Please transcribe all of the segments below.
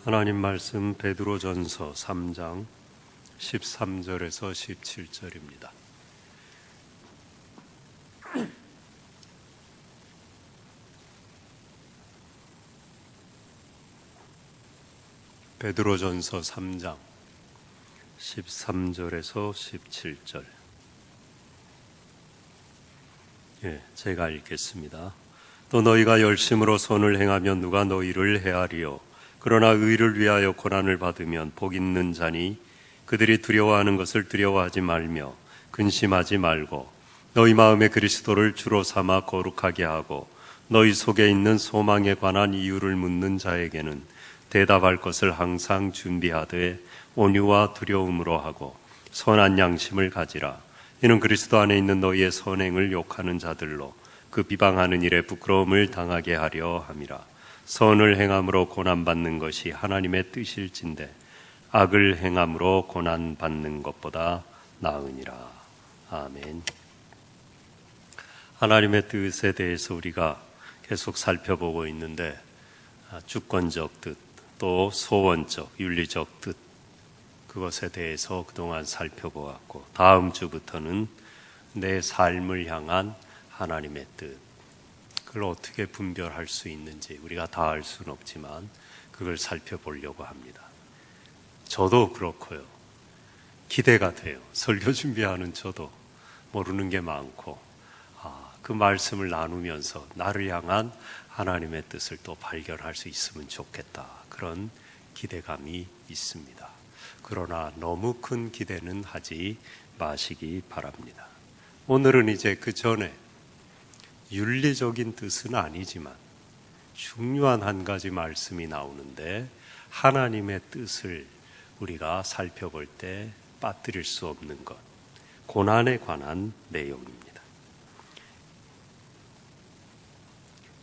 하나님 말씀 베드로전서 3장 13절에서 17절입니다. 베드로전서 3장 13절에서 17절. 제가 읽겠습니다. 또 너희가 열심으로 선을 행하면 누가 너희를 해하리요. 그러나 의를 위하여 고난을 받으면 복 있는 자니 그들이 두려워하는 것을 두려워하지 말며 근심하지 말고 너희 마음에 그리스도를 주로 삼아 거룩하게 하고 너희 속에 있는 소망에 관한 이유를 묻는 자에게는 대답할 것을 항상 준비하되 온유와 두려움으로 하고 선한 양심을 가지라. 이는 그리스도 안에 있는 너희의 선행을 욕하는 자들로 그 비방하는 일에 부끄러움을 당하게 하려 함이라. 선을 행함으로 고난받는 것이 하나님의 뜻일진데 악을 행함으로 고난받는 것보다 나으니라. 아멘. 하나님의 뜻에 대해서 우리가 계속 살펴보고 있는데 주권적 뜻, 또 소원적, 윤리적 뜻, 그것에 대해서 그동안 살펴보았고 다음 주부터는 내 삶을 향한 하나님의 뜻, 그걸 어떻게 분별할 수 있는지 우리가 다 알 수는 없지만 그걸 살펴보려고 합니다. 저도 그렇고요. 기대가 돼요. 설교 준비하는 저도 모르는 게 많고 그 말씀을 나누면서 나를 향한 하나님의 뜻을 또 발견할 수 있으면 좋겠다. 그런 기대감이 있습니다. 그러나 너무 큰 기대는 하지 마시기 바랍니다. 오늘은 이제 그 전에 윤리적인 뜻은 아니지만 중요한 한 가지 말씀이 나오는데 하나님의 뜻을 우리가 살펴볼 때 빠뜨릴 수 없는 것, 고난에 관한 내용입니다.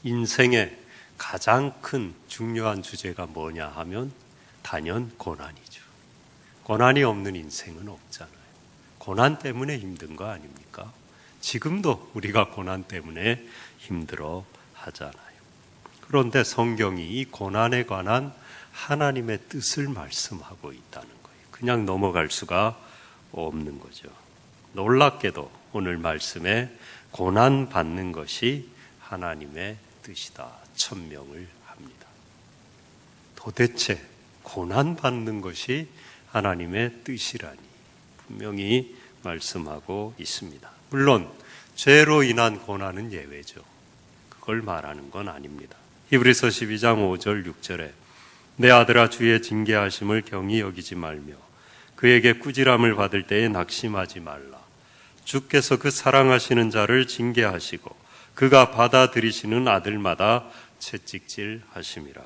인생의 가장 큰 중요한 주제가 뭐냐 하면 단연 고난이죠. 고난이 없는 인생은 없잖아요. 고난 때문에 힘든 거 아닙니까? 지금도 우리가 고난 때문에 힘들어 하잖아요. 그런데 성경이 이 고난에 관한 하나님의 뜻을 말씀하고 있다는 거예요. 그냥 넘어갈 수가 없는 거죠. 놀랍게도 오늘 말씀에 고난 받는 것이 하나님의 뜻이다 천명을 합니다. 도대체 고난 받는 것이 하나님의 뜻이라니 분명히 말씀하고 있습니다. 물론 죄로 인한 고난은 예외죠. 그걸 말하는 건 아닙니다. 히브리서 12장 5절 6절에 내 아들아 주의 징계하심을 경히 여기지 말며 그에게 꾸지람을 받을 때에 낙심하지 말라. 주께서 그 사랑하시는 자를 징계하시고 그가 받아들이시는 아들마다 채찍질 하심이라.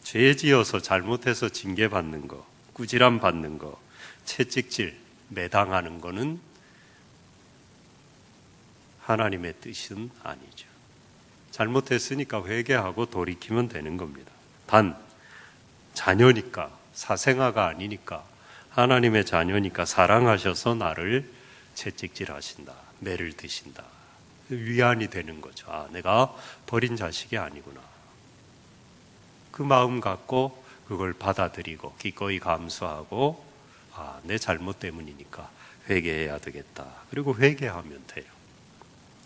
죄 지어서 잘못해서 징계받는 거, 꾸지람 받는 거, 채찍질 매당하는 거는 하나님의 뜻은 아니죠. 잘못했으니까 회개하고 돌이키면 되는 겁니다. 단 자녀니까, 사생아가 아니니까, 하나님의 자녀니까 사랑하셔서 나를 채찍질하신다, 매를 드신다, 위안이 되는 거죠. 내가 버린 자식이 아니구나. 그 마음 갖고 그걸 받아들이고 기꺼이 감수하고 내 잘못 때문이니까 회개해야 되겠다. 그리고 회개하면 돼요.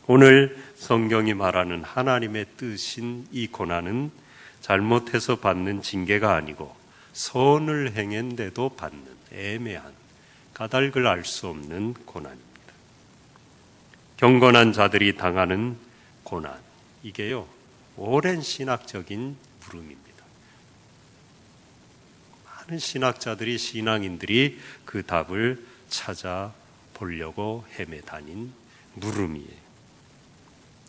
오늘 성경이 말하는 하나님의 뜻인 이 고난은 잘못해서 받는 징계가 아니고 선을 행했는데도 받는 애매한 까닭을 알 수 없는 고난입니다. 경건한 자들이 당하는 고난, 이게요 오랜 신학적인 물음입니다. 많은 신학자들이, 신앙인들이 그 답을 찾아보려고 헤매 다닌 물음이에요.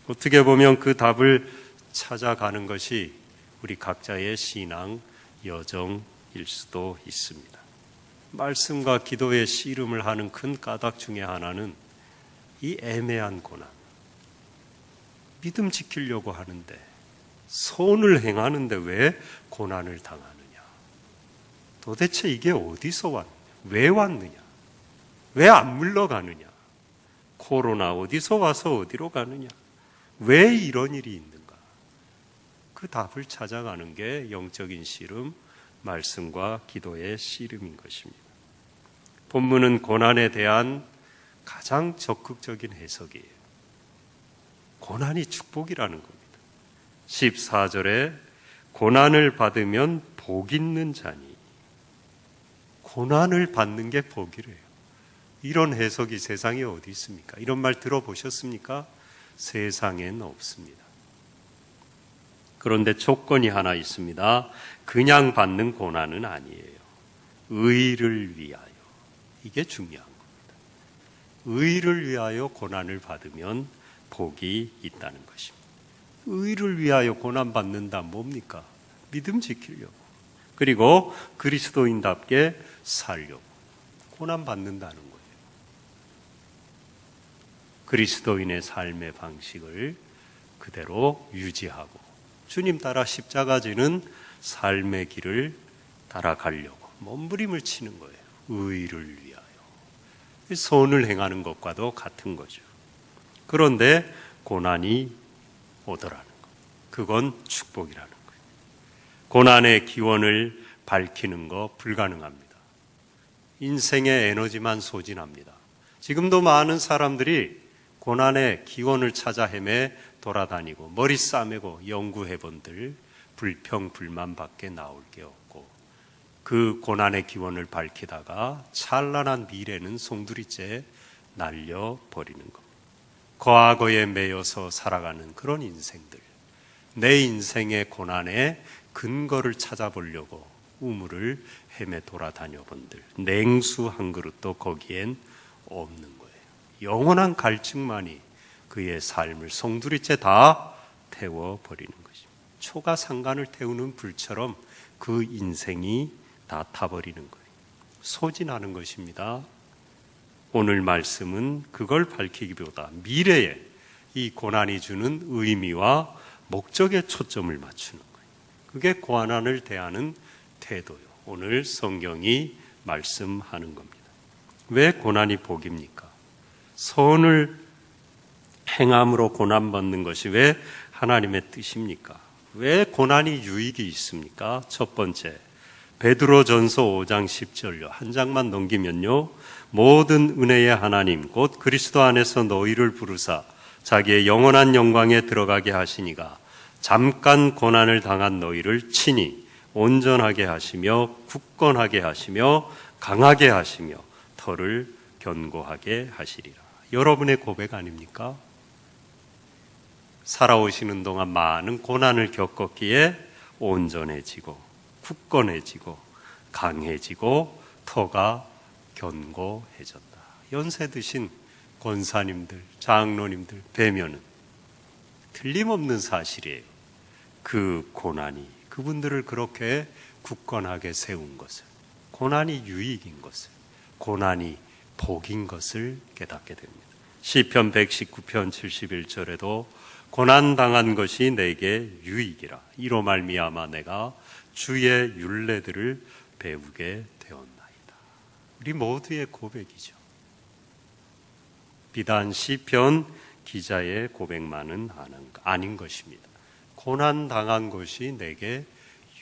어떻게 보면 그 답을 찾아가는 것이 우리 각자의 신앙 여정일 수도 있습니다. 말씀과 기도의 씨름을 하는 큰 까닭 중에 하나는 이 애매한 고난. 믿음 지키려고 하는데, 선을 행하는데 왜 고난을 당하느냐? 도대체 이게 어디서 왔느냐? 왜 왔느냐? 왜 안 물러가느냐? 코로나 어디서 와서 어디로 가느냐? 왜 이런 일이 있는가? 그 답을 찾아가는 게 영적인 씨름, 말씀과 기도의 씨름인 것입니다. 본문은 고난에 대한 가장 적극적인 해석이에요. 고난이 축복이라는 겁니다. 14절에 고난을 받으면 복 있는 자니, 고난을 받는 게 복이래요. 이런 해석이 세상에 어디 있습니까? 이런 말 들어보셨습니까? 세상엔 없습니다. 그런데 조건이 하나 있습니다. 그냥 받는 고난은 아니에요. 의를 위하여. 이게 중요한 겁니다. 의를 위하여 고난을 받으면 복이 있다는 것입니다. 의를 위하여 고난받는다 뭡니까? 믿음 지키려고. 그리고 그리스도인답게 살려고. 고난받는다는 거예요. 그리스도인의 삶의 방식을 그대로 유지하고 주님 따라 십자가 지는 삶의 길을 따라가려고 몸부림을 치는 거예요. 의를 위하여. 선을 행하는 것과도 같은 거죠. 그런데 고난이 오더라는 것. 그건 축복이라는 거예요. 고난의 기원을 밝히는 거 불가능합니다. 인생의 에너지만 소진합니다. 지금도 많은 사람들이 고난의 기원을 찾아 헤매 돌아다니고 머리 싸매고 연구해본들 불평 불만밖에 나올 게 없고 그 고난의 기원을 밝히다가 찬란한 미래는 송두리째 날려버리는 겁니다. 과거에 매여서 살아가는 그런 인생들, 내 인생의 고난의 근거를 찾아보려고 우물을 헤매 돌아다녀본들 냉수 한 그릇도 거기엔 없는 거예요. 영원한 갈증만이 그의 삶을 송두리째 다 태워버리는 것입니다. 초가 상간을 태우는 불처럼 그 인생이 다 타버리는 거예요. 소진하는 것입니다. 오늘 말씀은 그걸 밝히기보다 미래에 이 고난이 주는 의미와 목적에 초점을 맞추는 거예요. 그게 고난을 대하는 태도요. 오늘 성경이 말씀하는 겁니다. 왜 고난이 복입니까? 선을 행함으로 고난받는 것이 왜 하나님의 뜻입니까? 왜 고난이 유익이 있습니까? 첫 번째, 베드로전서 5장 10절요. 한 장만 넘기면요. 모든 은혜의 하나님 곧 그리스도 안에서 너희를 부르사 자기의 영원한 영광에 들어가게 하시니가 잠깐 고난을 당한 너희를 친히 온전하게 하시며 굳건하게 하시며 강하게 하시며 터를 견고하게 하시리라. 여러분의 고백 아닙니까? 살아오시는 동안 많은 고난을 겪었기에 온전해지고 굳건해지고 강해지고 터가 견고해졌다. 연세 드신 권사님들, 장로님들 뵈면은 틀림없는 사실이에요. 그 고난이 그분들을 그렇게 굳건하게 세운 것을, 고난이 유익인 것을, 고난이 복인 것을 깨닫게 됩니다. 시편 119편 71절에도 고난당한 것이 내게 유익이라. 이로 말미암아 내가 주의 율례들을 배우게 되었나이다. 우리 모두의 고백이죠. 비단 시편 기자의 고백만은 아닌 것입니다. 고난당한 것이 내게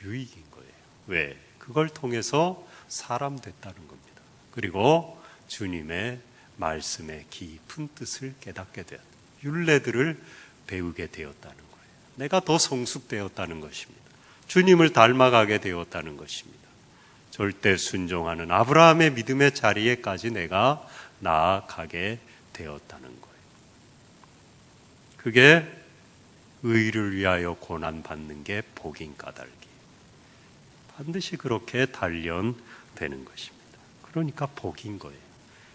유익인 거예요. 왜? 그걸 통해서 사람 됐다는 겁니다. 그리고 주님의 말씀의 깊은 뜻을 깨닫게 되었다. 율례들을 배우게 되었다는 거예요. 내가 더 성숙되었다는 것입니다. 주님을 닮아가게 되었다는 것입니다. 절대 순종하는 아브라함의 믿음의 자리에까지 내가 나아가게 되었다는 거예요. 그게 의를 위하여 고난받는 게 복인 까닭이 반드시 그렇게 단련되는 것입니다. 그러니까 복인 거예요.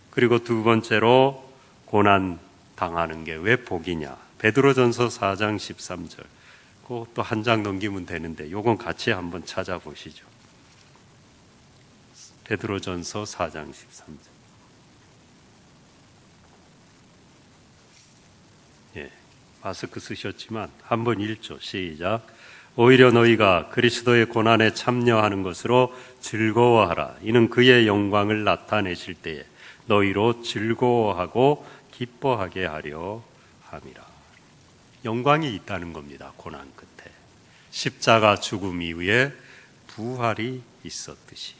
그리고 두 번째로 고난 당하는 게 왜 복이냐? 베드로전서 4장 13절. 그것도 한 장 넘기면 되는데 요건 같이 한번 찾아보시죠. 베드로전서 4장 13절. 예, 마스크 쓰셨지만 한번 읽죠. 시작. 오히려 너희가 그리스도의 고난에 참여하는 것으로 즐거워하라. 이는 그의 영광을 나타내실 때에 너희로 즐거워하고 기뻐하게 하려 함이라. 영광이 있다는 겁니다. 고난 끝에. 십자가 죽음 이후에 부활이 있었듯이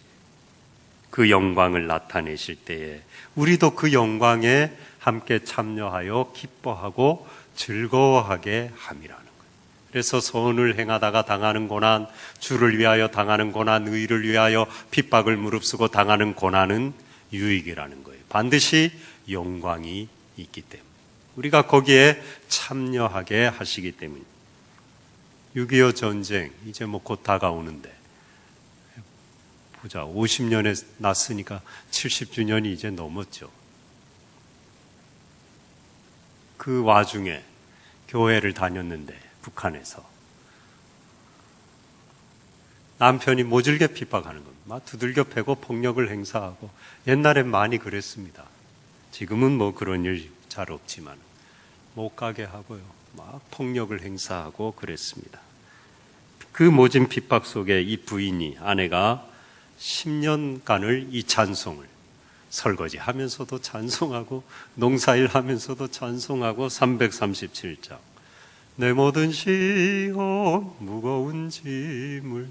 그 영광을 나타내실 때에 우리도 그 영광에 함께 참여하여 기뻐하고 즐거워하게 함이라는 거예요. 그래서 선을 행하다가 당하는 고난, 주를 위하여 당하는 고난, 의를 위하여 핍박을 무릅쓰고 당하는 고난은 유익이라는 거예요. 반드시 영광이 있기 때문에 우리가 거기에 참여하게 하시기 때문에 6.25 전쟁 이제 곧 다가오는데 보자 50년에 났으니까 70주년이 이제 넘었죠. 그 와중에 교회를 다녔는데 북한에서 남편이 모질게 핍박하는 겁니다. 막 두들겨 패고 폭력을 행사하고 옛날엔 많이 그랬습니다. 지금은 그런 일 잘 없지만 못 가게 하고요. 막 폭력을 행사하고 그랬습니다. 그 모진 핍박 속에 이 부인이 아내가 10년간을 이 찬송을 설거지하면서도 찬송하고 농사일 하면서도 찬송하고 337장 내 모든 시험 무거운 짐을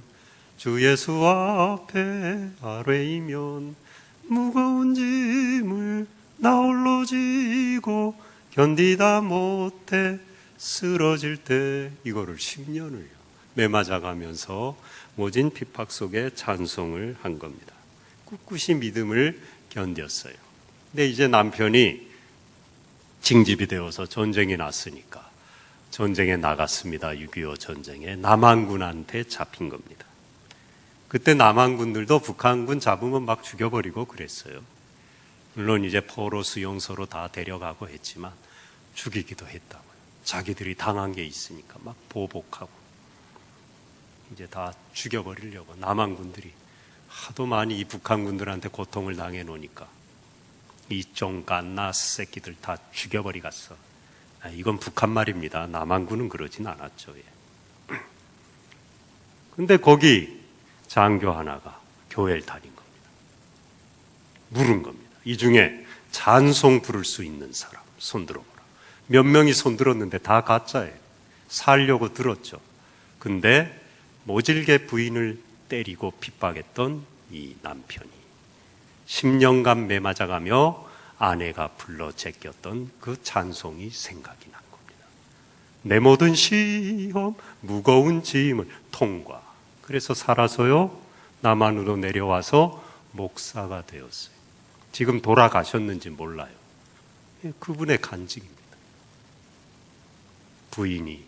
주 예수 앞에 아뢰이면 무거운 짐을 나 홀로 지고 견디다 못해 쓰러질 때 이거를 10년을요 매맞아가면서 모진 핍박 속에 찬송을 한 겁니다. 꿋꿋이 믿음을 견뎠어요. 근데 이제 남편이 징집이 되어서 전쟁이 났으니까 전쟁에 나갔습니다. 6.25 전쟁에 남한군한테 잡힌 겁니다. 그때 남한군들도 북한군 잡으면 막 죽여버리고 그랬어요. 물론 이제 포로 수용소로 다 데려가고 했지만 죽이기도 했다고요. 자기들이 당한 게 있으니까 막 보복하고 이제 다 죽여버리려고 남한군들이 하도 많이 이 북한군들한테 고통을 당해 놓으니까 이종 깐나스 새끼들 다 죽여버리갔어. 이건 북한 말입니다. 남한군은 그러진 않았죠. 근데 거기 장교 하나가 교회를 다닌 겁니다. 물은 겁니다. 이 중에 찬송 부를 수 있는 사람 손 들어보라. 몇 명이 손 들었는데 다 가짜예요. 살려고 들었죠. 근데 모질게 부인을 때리고 핍박했던 이 남편이 10년간 매맞아가며 아내가 불러 제꼈던 그 찬송이 생각이 난 겁니다. 내 모든 시험 무거운 짐을 통과. 그래서 살아서요 남한으로 내려와서 목사가 되었어요. 지금 돌아가셨는지 몰라요. 그분의 간증입니다. 부인이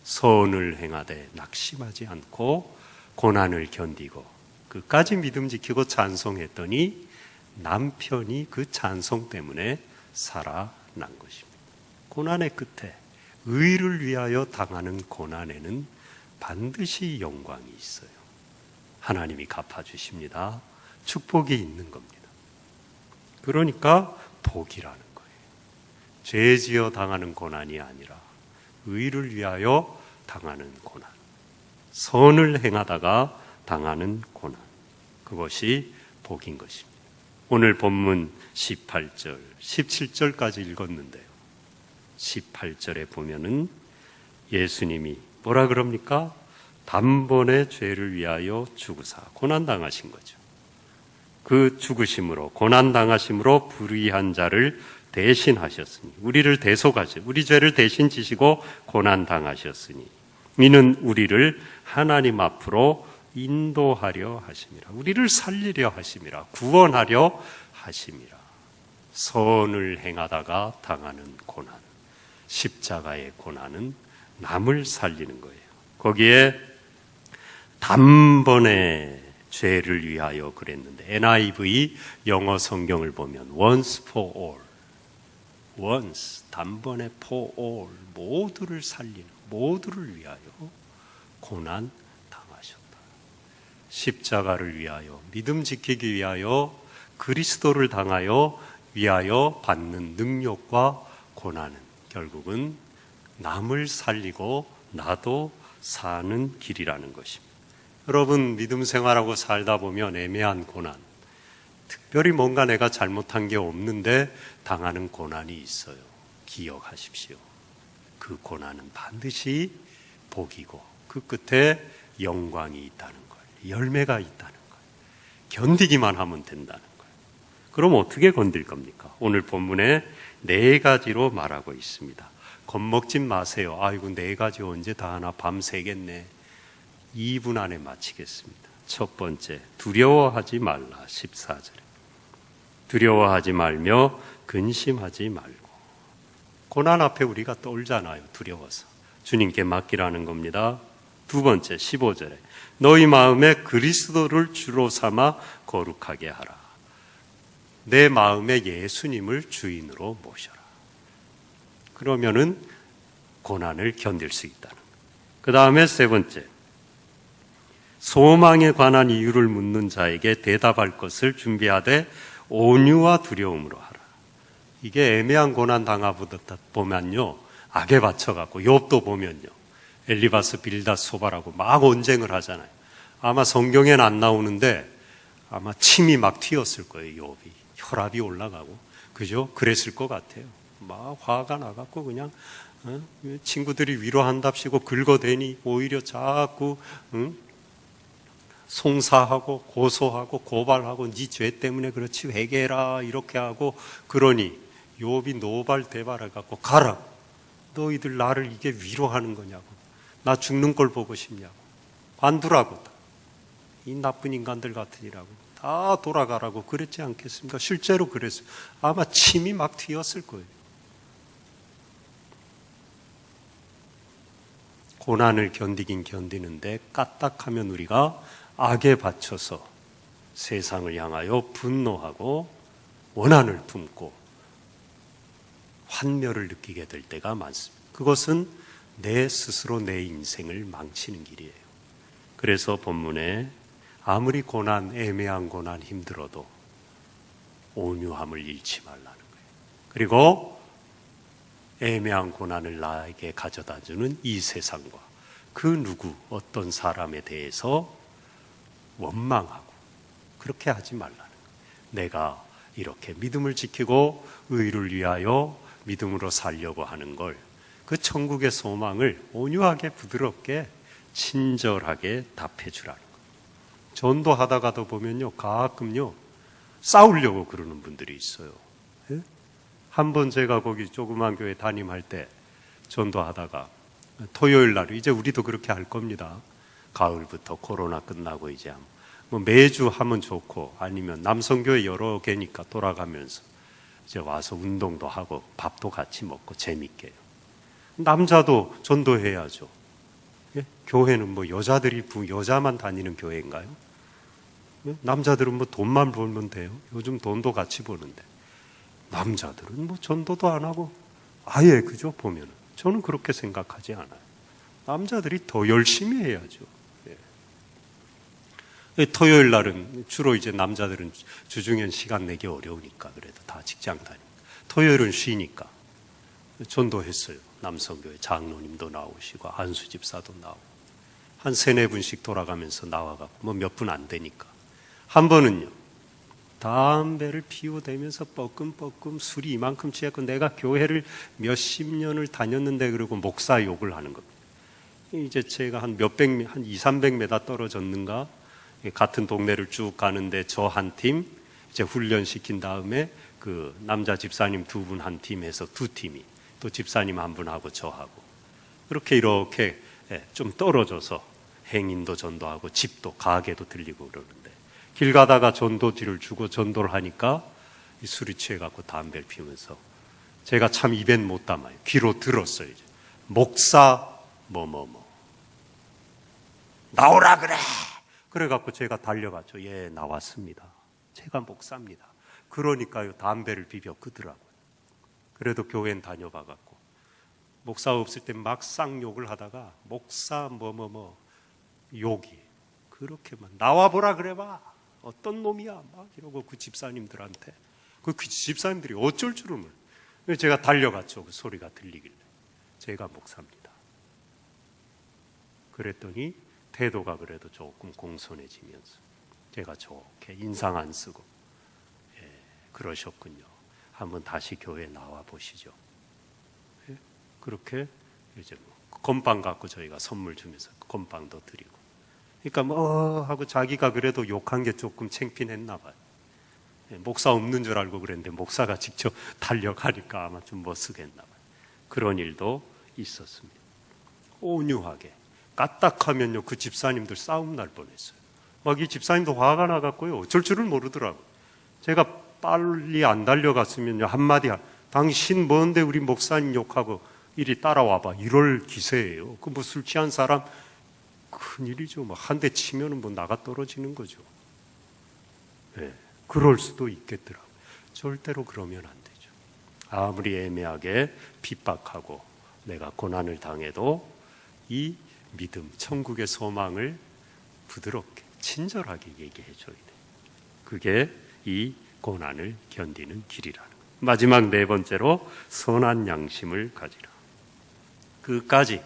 선을 행하되 낙심하지 않고 고난을 견디고 끝까지 믿음 지키고 찬송했더니 남편이 그 찬송 때문에 살아난 것입니다. 고난의 끝에 의를 위하여 당하는 고난에는 반드시 영광이 있어요. 하나님이 갚아주십니다. 축복이 있는 겁니다. 그러니까 복이라는 거예요. 죄 지어 당하는 고난이 아니라 의를 위하여 당하는 고난, 선을 행하다가 당하는 고난, 그것이 복인 것입니다. 오늘 본문 18절, 17절까지 읽었는데요. 18절에 보면은 예수님이 뭐라 그럽니까? 단번에 죄를 위하여 죽으사 고난당하신 거죠. 그 죽으심으로 고난당하심으로 불의한 자를 대신하셨으니 우리를 대속하시 우리 죄를 대신 지시고 고난당하셨으니 이는 우리를 하나님 앞으로 인도하려 하심이라. 우리를 살리려 하심이라. 구원하려 하심이라. 선을 행하다가 당하는 고난, 십자가의 고난은 남을 살리는 거예요. 거기에 단번에 죄를 위하여 그랬는데 NIV 영어 성경을 보면 once for all, once 단번에 for all 모두를 살리는, 모두를 위하여 고난 당하셨다. 십자가를 위하여, 믿음 지키기 위하여, 그리스도를 당하여 위하여 받는 능력과 고난은 결국은 남을 살리고 나도 사는 길이라는 것입니다. 여러분, 믿음 생활하고 살다 보면 애매한 고난, 특별히 뭔가 내가 잘못한 게 없는데 당하는 고난이 있어요. 기억하십시오. 그 고난은 반드시 복이고 그 끝에 영광이 있다는 거예요. 열매가 있다는 거예요. 견디기만 하면 된다는 거예요. 그럼 어떻게 건들 겁니까? 오늘 본문에 4가지로 말하고 있습니다. 겁먹지 마세요. 아이고 4가지 언제 다 하나 밤새겠네. 2분 안에 마치겠습니다. 첫 번째, 두려워하지 말라. 14절에 두려워하지 말며 근심하지 말고. 고난 앞에 우리가 떨잖아요. 두려워서. 주님께 맡기라는 겁니다. 두 번째, 15절에 너희 마음에 그리스도를 주로 삼아 거룩하게 하라. 내 마음에 예수님을 주인으로 모셔라. 그러면은 고난을 견딜 수 있다는 거예요. 그 다음에 세 번째, 소망에 관한 이유를 묻는 자에게 대답할 것을 준비하되 온유와 두려움으로 하라. 이게 애매한 고난 당하보다 보면요, 악에 받쳐갖고 욥도 보면요, 엘리바스 빌닷 소바라고 막 언쟁을 하잖아요. 아마 성경엔 안 나오는데 아마 침이 막 튀었을 거예요. 욥이 혈압이 올라가고, 그죠? 그랬을 것 같아요. 막 화가 나갖고 그냥 친구들이 위로한답시고 긁어대니 오히려 자꾸 송사하고 고소하고 고발하고 네 죄 때문에 그렇지 회개해라 이렇게 하고, 그러니 욥이 노발대발해갖고 가라. 너희들 나를 이게 위로하는 거냐고. 나 죽는 걸 보고 싶냐고. 관두라고. 이 나쁜 인간들 같으니라고. 다 돌아가라고 그랬지 않겠습니까? 실제로 그랬어요. 아마 침이 막 튀었을 거예요. 고난을 견디긴 견디는데 까딱하면 우리가 악에 받쳐서 세상을 향하여 분노하고 원한을 품고 환멸을 느끼게 될 때가 많습니다. 그것은 내 스스로 내 인생을 망치는 길이에요. 그래서 본문에 아무리 고난, 애매한 고난 힘들어도 온유함을 잃지 말라는 거예요. 그리고 애매한 고난을 나에게 가져다 주는 이 세상과 그 누구 어떤 사람에 대해서 원망하고 그렇게 하지 말라는 거예요. 내가 이렇게 믿음을 지키고 의를 위하여 믿음으로 살려고 하는 걸, 그 천국의 소망을 온유하게 부드럽게 친절하게 답해 주라는 거예요. 전도하다가도 보면요, 가끔요 싸우려고 그러는 분들이 있어요. 예? 한번 제가 거기 조그만 교회 담임할 때 전도하다가 토요일 날, 이제 우리도 그렇게 할 겁니다. 가을부터 코로나 끝나고 이제 뭐 매주 하면 좋고, 아니면 남성교회 여러 개니까 돌아가면서 이제 와서 운동도 하고 밥도 같이 먹고 재밌게요. 남자도 전도해야죠. 예? 교회는 뭐 여자만 다니는 교회인가요? 예? 남자들은 뭐 돈만 벌면 돼요. 요즘 돈도 같이 버는데 남자들은 뭐 전도도 안 하고 아예, 그죠? 보면은 저는 그렇게 생각하지 않아요. 남자들이 더 열심히 해야죠. 예. 토요일 날은 주로 이제 남자들은 주중엔 시간 내기 어려우니까 그래도 다 직장 다니니까 토요일은 쉬니까 전도했어요. 남성교회 장로님도 나오시고 안수 집사도 나오고 한 3-4분씩 돌아가면서 나와갖고 뭐 몇 분 안 되니까, 한 번은요 담배를 피우대면서 뻐끔뻐끔 술이 이만큼 취했고, 내가 교회를 몇십 년을 다녔는데 그러고 목사 욕을 하는 겁니다. 이제 제가 한 200-300m 떨어졌는가 같은 동네를 쭉 가는데 저 한 팀 이제 훈련시킨 다음에 그 남자 집사님 2분 한 팀에서 2팀이 또 집사님 1분하고 저하고 이렇게 좀 떨어져서 행인도 전도하고 집도 가게도 들리고 그러는데, 길 가다가 전도지를 주고 전도를 하니까 이 술이 취해갖고 담배를 피우면서 제가 참 입엔 못 담아요. 귀로 들었어요. 이제 목사 나오라 그래. 그래갖고 제가 달려갔죠. 예, 나왔습니다. 제가 목사입니다. 그러니까요, 담배를 비벼 끄더라고요. 그래도 교회는 다녀봐갖고 목사 없을 때 막 쌍욕을 하다가 목사 욕이 그렇게만 나와보라 그래봐. 어떤 놈이야 막 이러고 그 집사님들한테, 그 집사님들이 어쩔 줄을 몰라요. 제가 달려갔죠. 그 소리가 들리길래 제가 목사입니다. 그랬더니 태도가 그래도 조금 공손해지면서 제가 좋게 인상 안 쓰고, 예, 그러셨군요. 한번 다시 교회에 나와 보시죠. 예? 그렇게 이제 건빵 갖고 저희가 선물 주면서 건빵도 드리고. 그러니까 뭐 하고 자기가 그래도 욕한 게 조금 창피했나 봐요. 목사 없는 줄 알고 그랬는데 목사가 직접 달려가니까 아마 좀 멋쓰겠나 봐요. 그런 일도 있었습니다. 온유하게 까딱하면요 그 집사님들 싸움 날 뻔했어요. 막 이 집사님도 화가 나갔고요 어쩔 줄을 모르더라고요. 제가 빨리 안 달려갔으면요 한마디 당신 뭔데 우리 목사님 욕하고 이리 따라와봐 이럴 기세예요. 그 뭐 술 취한 사람 큰일이죠. 막 한 대 치면은 뭐 나가 떨어지는 거죠. 네, 그럴 수도 있겠더라고요. 절대로 그러면 안 되죠. 아무리 애매하게 핍박하고 내가 고난을 당해도 이 믿음, 천국의 소망을 부드럽게 친절하게 얘기해 줘야 돼. 그게 이 고난을 견디는 길이라는 거예요. 마지막 네 번째로 선한 양심을 가지라. 끝까지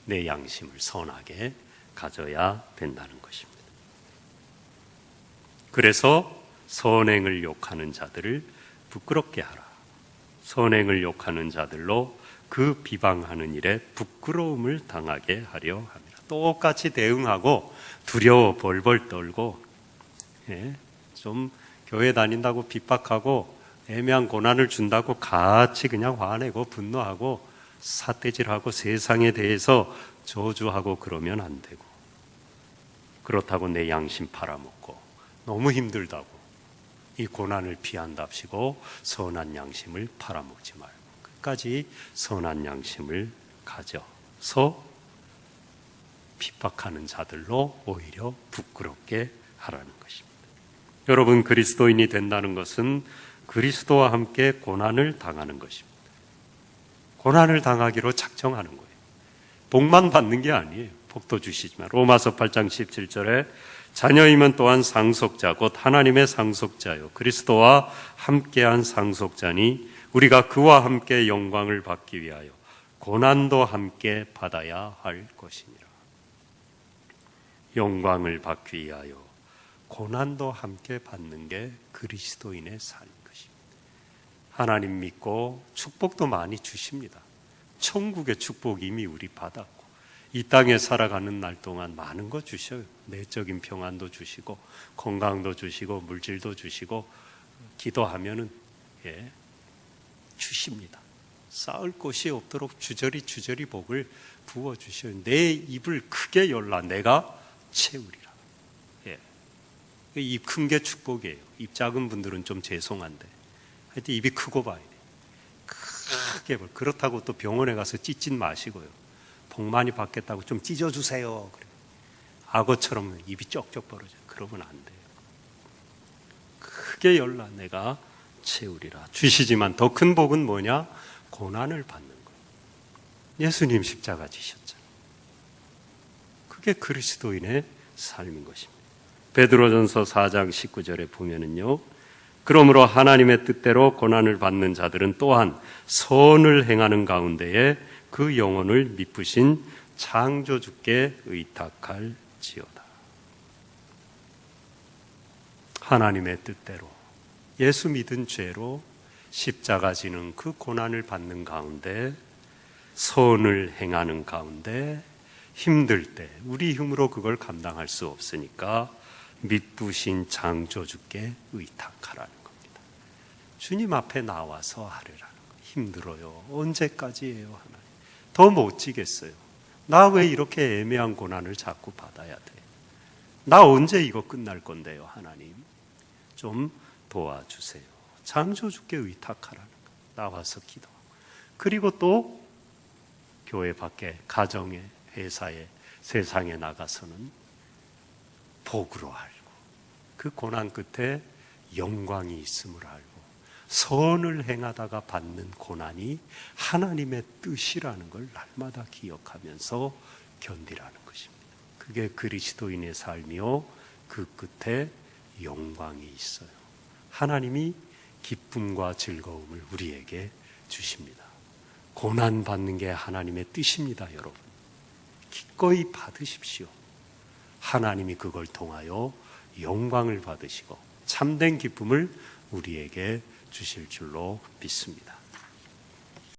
내 양심을 선하게 가져야 된다는 것입니다. 그래서 선행을 욕하는 자들을 부끄럽게 하라. 선행을 욕하는 자들로 그 비방하는 일에 부끄러움을 당하게 하려 합니다. 똑같이 대응하고 두려워 벌벌 떨고 좀 교회 다닌다고 핍박하고 애매한 고난을 준다고 같이 그냥 화내고 분노하고 삿대질하고 세상에 대해서 저주하고 그러면 안 되고, 그렇다고 내 양심 팔아먹고 너무 힘들다고 이 고난을 피한답시고 선한 양심을 팔아먹지 말고 끝까지 선한 양심을 가져서 핍박하는 자들로 오히려 부끄럽게 하라는 것입니다. 여러분, 그리스도인이 된다는 것은 그리스도와 함께 고난을 당하는 것입니다. 고난을 당하기로 작정하는 거예요. 복만 받는 게 아니에요. 복도 주시지만 로마서 8장 17절에 자녀이면 또한 상속자 곧 하나님의 상속자요 그리스도와 함께한 상속자니 우리가 그와 함께 영광을 받기 위하여 고난도 함께 받아야 할 것이니라. 영광을 받기 위하여 고난도 함께 받는 게 그리스도인의 삶인 것입니다. 하나님 믿고 축복도 많이 주십니다. 천국의 축복 이미 우리 받았고 이 땅에 살아가는 날 동안 많은 거 주셔요. 내적인 평안도 주시고 건강도 주시고 물질도 주시고 기도하면은 주십니다. 쌓을 곳이 없도록 주저리 복을 부어주셔요. 내 입을 크게 열라 내가 채우리라. 입 큰 게 축복이에요. 입 작은 분들은 좀 죄송한데 하여튼 입이 크고 봐야 돼요. 크게 그렇다고 또 병원에 가서 찢짓 마시고요. 복 많이 받겠다고 좀 찢어주세요. 그래. 악어처럼 입이 쩍쩍 벌어져요. 그러면 안 돼요. 크게 열라 내가 채우리라. 주시지만 더 큰 복은 뭐냐? 고난을 받는 거예요. 예수님 십자가 지셨잖아요. 그게 그리스도인의 삶인 것입니다. 베드로전서 4장 19절에 보면은요. 그러므로 하나님의 뜻대로 고난을 받는 자들은 또한 선을 행하는 가운데에 그 영혼을 미쁘신 창조주께 의탁할지어다. 하나님의 뜻대로 예수 믿은 죄로 십자가 지는 그 고난을 받는 가운데 선을 행하는 가운데 힘들 때 우리 힘으로 그걸 감당할 수 없으니까 미쁘신 창조주께 의탁하라는 겁니다. 주님 앞에 나와서 하려라는 거예요. 힘들어요. 언제까지예요? 하나님. 더 못 지겠어요. 나 왜 이렇게 애매한 고난을 자꾸 받아야 돼? 나 언제 이거 끝날 건데요? 하나님. 좀 도와주세요. 창조주께 의탁하라는 거예요. 나와서 기도하고. 그리고 또 교회 밖에 가정에 회사에 세상에 나가서는 복으로 알고 그 고난 끝에 영광이 있음을 알고 선을 행하다가 받는 고난이 하나님의 뜻이라는 걸 날마다 기억하면서 견디라는 것입니다. 그게 그리스도인의 삶이요 그 끝에 영광이 있어요. 하나님이 기쁨과 즐거움을 우리에게 주십니다. 고난 받는 게 하나님의 뜻입니다. 여러분 기꺼이 받으십시오. 하나님이 그걸 통하여 영광을 받으시고 참된 기쁨을 우리에게 주실 줄로 믿습니다.